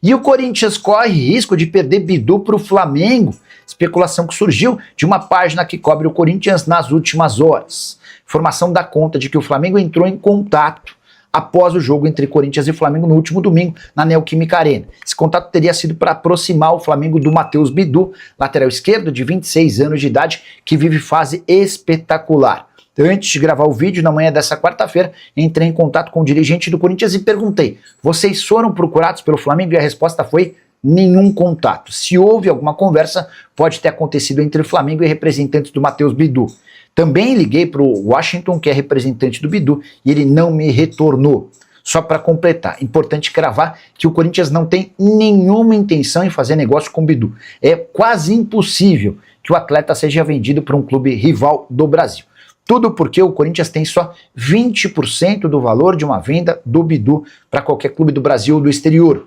E o Corinthians corre risco de perder Bidu para o Flamengo. Especulação que surgiu de uma página que cobre o Corinthians nas últimas horas. Informação dá conta de que o Flamengo entrou em contato após o jogo entre Corinthians e Flamengo no último domingo, na Neoquímica Arena. Esse contato teria sido para aproximar o Flamengo do Matheus Bidu, lateral esquerdo de 26 anos de idade, que vive fase espetacular. Antes de gravar o vídeo, na manhã dessa quarta-feira, entrei em contato com o dirigente do Corinthians e perguntei: vocês foram procurados pelo Flamengo? E a resposta foi: nenhum contato. Se houve alguma conversa, pode ter acontecido entre o Flamengo e representantes do Matheus Bidu. Também liguei para o Washington, que é representante do Bidu, e ele não me retornou. Só para completar, importante cravar que o Corinthians não tem nenhuma intenção em fazer negócio com o Bidu. É quase impossível que o atleta seja vendido para um clube rival do Brasil. Tudo porque o Corinthians tem só 20% do valor de uma venda do Bidu para qualquer clube do Brasil ou do exterior.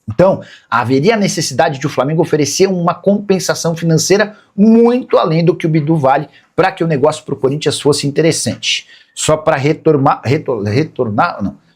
Então, haveria necessidade de o Flamengo oferecer uma compensação financeira muito além do que o Bidu vale para que o negócio para o Corinthians fosse interessante. Só para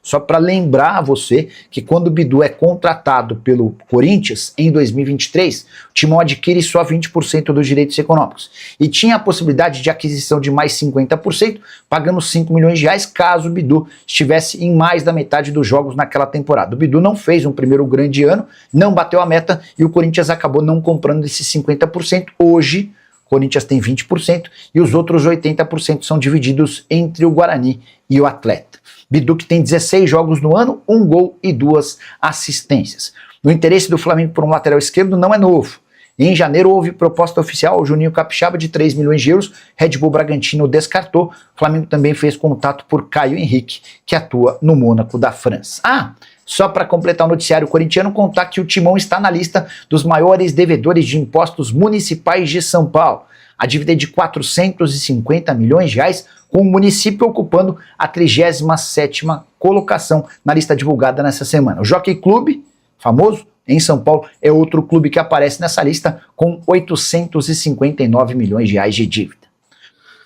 só para lembrar a você que quando o Bidu é contratado pelo Corinthians em 2023, o Timão adquire só 20% dos direitos econômicos e tinha a possibilidade de aquisição de mais 50%, pagando 5 milhões de reais caso o Bidu estivesse em mais da metade dos jogos naquela temporada. O Bidu não fez um primeiro grande ano, não bateu a meta e o Corinthians acabou não comprando esses 50%. Hoje, o Corinthians tem 20% e os outros 80% são divididos entre o Guarani e o atleta. Bidu que tem 16 jogos no ano, 1 gol e 2 assistências. O interesse do Flamengo por um lateral esquerdo não é novo. Em janeiro houve proposta oficial ao Juninho Capixaba de 3 milhões de euros, Red Bull Bragantino descartou. O Flamengo também fez contato por Caio Henrique, que atua no Mônaco da França. Só para completar o noticiário corintiano, contar que o Timão está na lista dos maiores devedores de impostos municipais de São Paulo. A dívida é de 450 milhões de reais, com o município ocupando a 37ª colocação na lista divulgada nessa semana. O Jockey Clube, famoso em São Paulo, é outro clube que aparece nessa lista com 859 milhões de reais de dívida.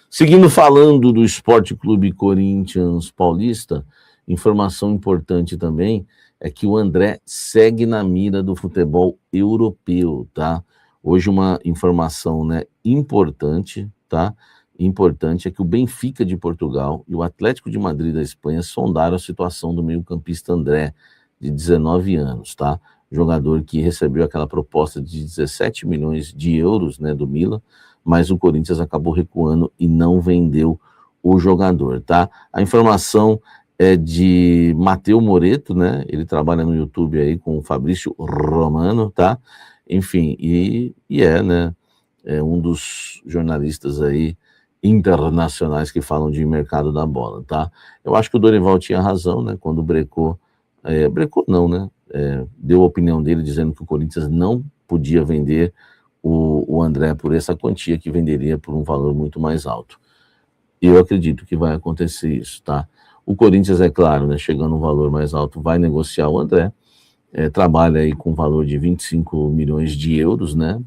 Seguindo falando do Esporte Clube Corinthians Paulista, informação importante também é que o André segue na mira do futebol europeu, tá? Hoje uma informação, né, importante, tá? Importante é que o Benfica de Portugal e o Atlético de Madrid da Espanha sondaram a situação do meio-campista André, de 19 anos, tá? Jogador que recebeu aquela proposta de 17 milhões de euros, né, do Milan, mas o Corinthians acabou recuando e não vendeu o jogador, tá? A informação é de Mateu Moreto, né? Ele trabalha no YouTube aí com o Fabrício Romano, tá? Enfim, né? É um dos jornalistas aí internacionais que falam de mercado da bola, tá? Eu acho que o Dorival tinha razão, né? Quando brecou não, né? Deu a opinião dele dizendo que o Corinthians não podia vender o André por essa quantia, que venderia por um valor muito mais alto. Eu acredito que vai acontecer isso, tá? O Corinthians, é claro, né, chegando a um valor mais alto, vai negociar o André, trabalha aí com um valor de 25 milhões de euros, né?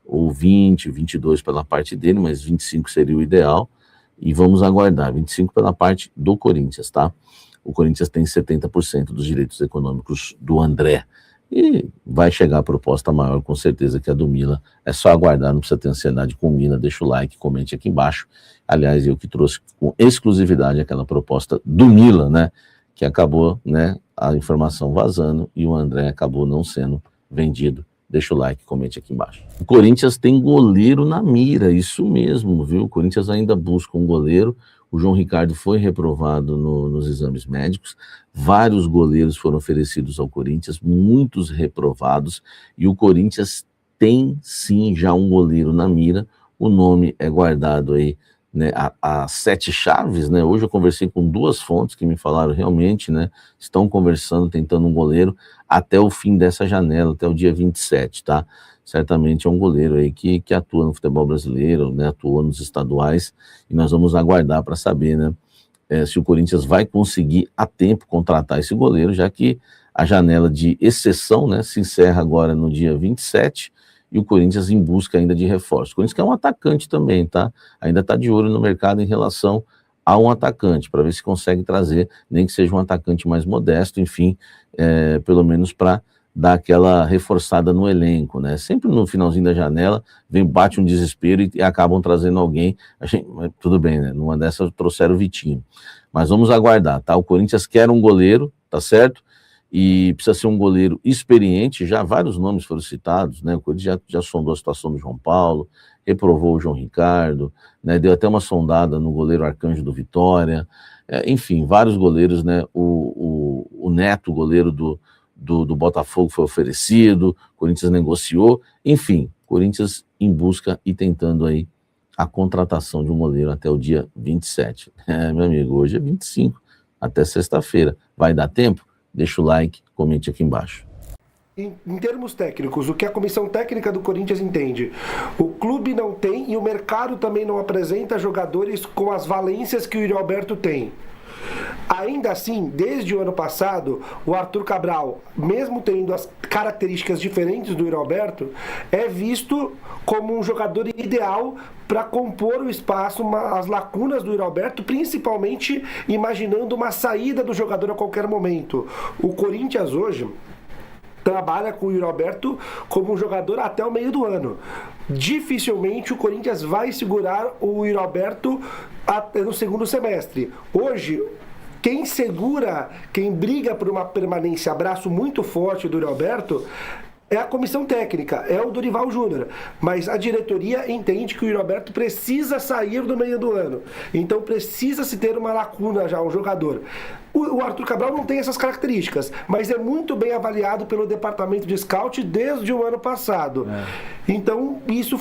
Ou 20, 22 pela parte dele, mas 25 seria o ideal, e vamos aguardar, 25 pela parte do Corinthians, tá? O Corinthians tem 70% dos direitos econômicos do André, e vai chegar a proposta maior, com certeza, que a do Milan. É só aguardar, não precisa ter ansiedade com o Milan. Deixa o like, comente aqui embaixo. Aliás, eu que trouxe com exclusividade aquela proposta do Milan, né, que acabou, né, a informação vazando e o André acabou não sendo vendido. Deixa o like, comente aqui embaixo. O Corinthians tem goleiro na mira, isso mesmo, viu? O Corinthians ainda busca um goleiro. O João Ricardo foi reprovado nos exames médicos. Vários goleiros foram oferecidos ao Corinthians, muitos reprovados. E o Corinthians tem, sim, já um goleiro na mira. O nome é guardado aí, né, a 7 chaves, né? Hoje eu conversei com 2 fontes que me falaram realmente, né, estão conversando, tentando um goleiro até o fim dessa janela, até o dia 27, tá? Certamente é um goleiro aí que atua no futebol brasileiro, né, atua nos estaduais, e nós vamos aguardar para saber, né, se o Corinthians vai conseguir a tempo contratar esse goleiro, já que a janela de exceção, né, se encerra agora no dia 27, e o Corinthians em busca ainda de reforço. O Corinthians quer um atacante também, tá? Ainda está de olho no mercado em relação a um atacante, para ver se consegue trazer, nem que seja um atacante mais modesto, enfim, pelo menos para dar aquela reforçada no elenco, né? Sempre no finalzinho da janela, bate um desespero e acabam trazendo alguém. Mas tudo bem, né? Numa dessas trouxeram o Vitinho. Mas vamos aguardar, tá? O Corinthians quer um goleiro, tá certo? E precisa ser um goleiro experiente, já vários nomes foram citados, né? O Corinthians já sondou a situação do João Paulo, reprovou o João Ricardo, né? Deu até uma sondada no goleiro Arcanjo do Vitória, enfim, vários goleiros, né? O Neto, goleiro do Botafogo, foi oferecido, o Corinthians negociou, enfim, Corinthians em busca e tentando aí a contratação de um goleiro até o dia 27. Meu amigo, hoje é 25, até sexta-feira. Vai dar tempo? Deixa o like, comente aqui embaixo. Em termos técnicos, o que a comissão técnica do Corinthians entende? O clube não tem e o mercado também não apresenta jogadores com as valências que o Yuri Alberto tem. Ainda assim, desde o ano passado, o Arthur Cabral, mesmo tendo as características diferentes do Yuri Alberto, é visto como um jogador ideal para compor o espaço, as lacunas do Yuri Alberto, principalmente imaginando uma saída do jogador a qualquer momento. O Corinthians hoje trabalha com o Yuri Alberto como um jogador até o meio do ano. Dificilmente o Corinthians vai segurar o Yuri Alberto até no segundo semestre. Hoje, quem segura, quem briga por uma permanência, abraço muito forte do Yuri Alberto, é a comissão técnica, é o Dorival Júnior. Mas a diretoria entende que o Yuri Alberto precisa sair do meio do ano. então precisa se ter uma lacuna já, um jogador. O Arthur Cabral não tem essas características, mas é muito bem avaliado pelo departamento de scout desde o ano passado. Então, isso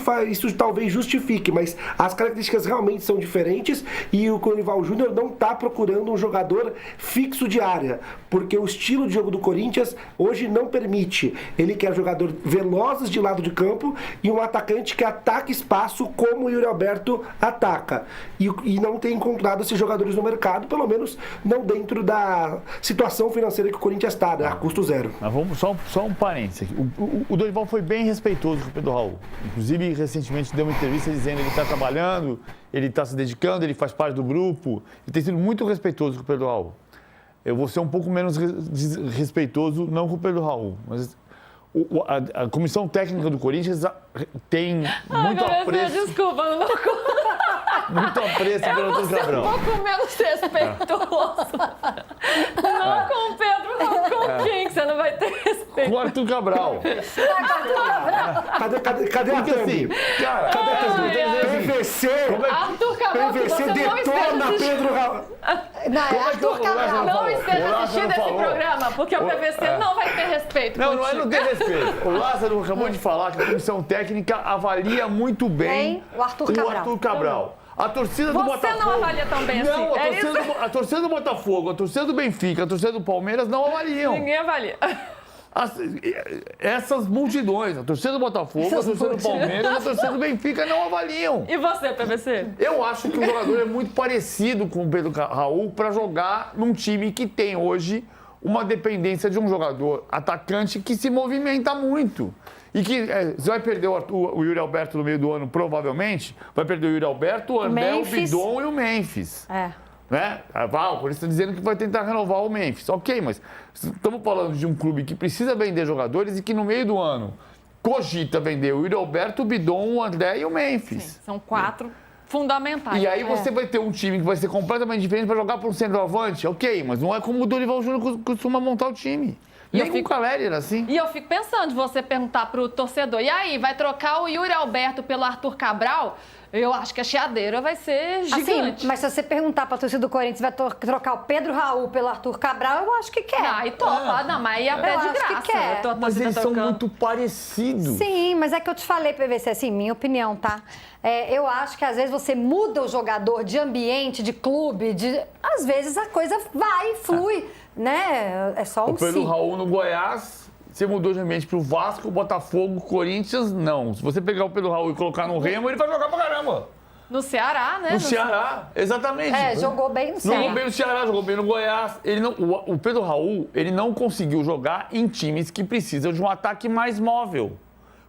talvez justifique, mas as características realmente são diferentes e o Dorival Júnior não está procurando um jogador fixo de área, porque o estilo de jogo do Corinthians hoje não permite. Ele quer jogador velozes de lado de campo e um atacante que ataque espaço como o Yuri Alberto ataca. E não tem encontrado esses jogadores no mercado, pelo menos não dentro da situação financeira que o Corinthians está, né, a custo zero. Mas vamos só um parênteses aqui. O Dorival foi bem respeitoso com o Pedro Raul. Inclusive, recentemente deu uma entrevista dizendo que ele está trabalhando, ele está se dedicando, ele faz parte do grupo. Ele tem sido muito respeitoso com o Pedro Raul. Eu vou ser um pouco menos respeitoso, não com o Pedro Raul, mas a comissão técnica do Corinthians tem muito apreço. Desculpa, não vou... Muito apreço pelo Arthur Cabral. Um pouco menos respeitoso. Não com o Pedro, não com quem que você não vai ter respeito. Com o Arthur Cabral. Cadê a Thumb? Cara, cadê a Thumb? PVC. Arthur Cabral, PVC detona Pedro Raul. Não, é Arthur Cabral. Não esteja assistindo esse falou. programa, porque o PVC não vai ter respeito. Não tem respeito. O Lázaro acabou de falar que a comissão técnica avalia muito bem o Arthur Cabral. A torcida do Botafogo... Você não avalia tão bem não, assim. A torcida do Botafogo, a torcida do Benfica, a torcida do Palmeiras não avaliam. Ninguém avalia. Essas multidões, a torcida do Botafogo, a torcida do Palmeiras, a torcida do Benfica não avaliam. E você, PVC? Eu acho que o jogador é muito parecido com o Pedro Raul para jogar num time que tem hoje uma dependência de um jogador atacante que se movimenta muito. E que você vai perder o Yuri Alberto no meio do ano, provavelmente. Vai perder o Yuri Alberto, o André, o Bidon e o Memphis. Né? O Corinthians está dizendo que vai tentar renovar o Memphis. Ok, mas estamos falando de um clube que precisa vender jogadores e que no meio do ano cogita vender o Yuri Alberto, o Bidon, o André e o Memphis. Sim, são 4 fundamentais. E aí você vai ter um time que vai ser completamente diferente para jogar para um centroavante. Ok, mas não é como o Dorival Júnior costuma montar o time. Nem com o Caleri era assim. E eu fico pensando, de você perguntar pro torcedor, e aí, vai trocar o Yuri Alberto pelo Arthur Cabral? Eu acho que a chiadeira vai ser gigante. Assim, mas se você perguntar pra torcida do Corinthians, vai trocar o Pedro Raul pelo Arthur Cabral, eu acho que quer. Ah, e topa. Não, mas aí é de acho graça. que quer. Mas eles são muito parecidos. Sim, mas é que eu te falei, PVC, assim, minha opinião, tá? Eu acho que às vezes você muda o jogador de ambiente, de clube, às vezes a coisa vai, flui, né? É só um O Pedro Raul no Goiás, você mudou de ambiente pro Vasco, Botafogo, Corinthians, não. Se você pegar o Pedro Raul e colocar no Remo, ele vai jogar pra caramba. No Ceará, né? No Ceará, exatamente. Jogou bem no Ceará. Jogou bem no Ceará, jogou bem no Goiás. O Pedro Raul, ele não conseguiu jogar em times que precisam de um ataque mais móvel.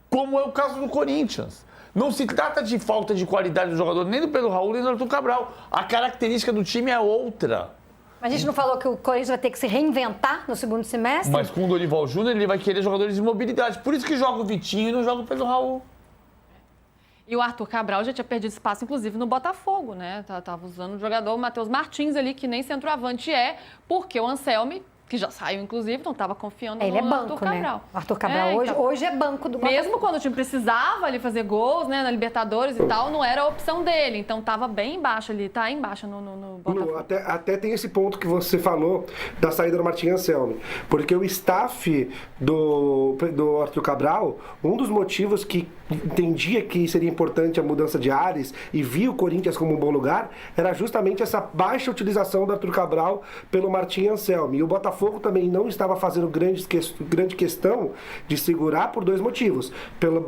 Como é o caso do Corinthians. Não se trata de falta de qualidade do jogador, nem do Pedro Raul, nem do Arthur Cabral. A característica do time é outra. Mas a gente não falou que o Corinthians vai ter que se reinventar no segundo semestre? Mas com o Dorival Júnior, ele vai querer jogadores de mobilidade. Por isso que joga o Vitinho e não joga o Pedro Raul. E o Arthur Cabral já tinha perdido espaço, inclusive, no Botafogo, né? Tava usando o jogador Matheus Martins ali, que nem centroavante porque o Anselmi, que já saiu, inclusive, não estava confiando Ele é no banco, Arthur Cabral. né? O Arthur Cabral hoje é banco do Botafogo. Mesmo quando o time precisava ali fazer gols, né, na Libertadores e tal, não era a opção dele. Então tava bem embaixo ali, tá embaixo no Botafogo. Até tem esse ponto que você falou da saída do Martim Anselmi. Porque o staff do Arthur Cabral, um dos motivos que entendia que seria importante a mudança de ares e via o Corinthians como um bom lugar, era justamente essa baixa utilização do Arthur Cabral pelo Martim Anselmi. E o Botafogo também não estava fazendo grande questão de segurar por dois motivos.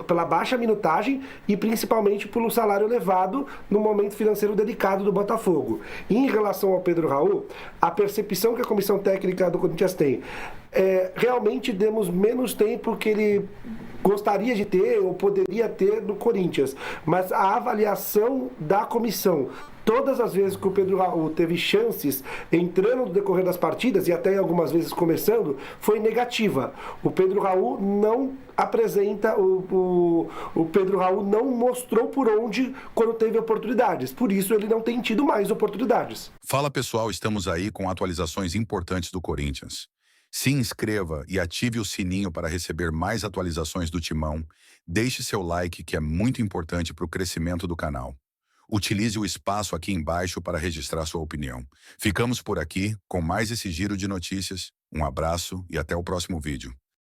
Pela baixa minutagem e principalmente pelo salário elevado no momento financeiro delicado do Botafogo. E em relação ao Pedro Raul, a percepção que a comissão técnica do Corinthians tem realmente demos menos tempo que ele gostaria de ter ou poderia ter no Corinthians, mas a avaliação da comissão, todas as vezes que o Pedro Raul teve chances entrando no decorrer das partidas e até algumas vezes começando, foi negativa. O Pedro Raul não apresenta, o Pedro Raul não mostrou por onde quando teve oportunidades, por isso ele não tem tido mais oportunidades. Fala pessoal, estamos aí com atualizações importantes do Corinthians. Se inscreva e ative o sininho para receber mais atualizações do Timão. Deixe seu like, que é muito importante para o crescimento do canal. Utilize o espaço aqui embaixo para registrar sua opinião. Ficamos por aqui com mais esse giro de notícias. Um abraço e até o próximo vídeo.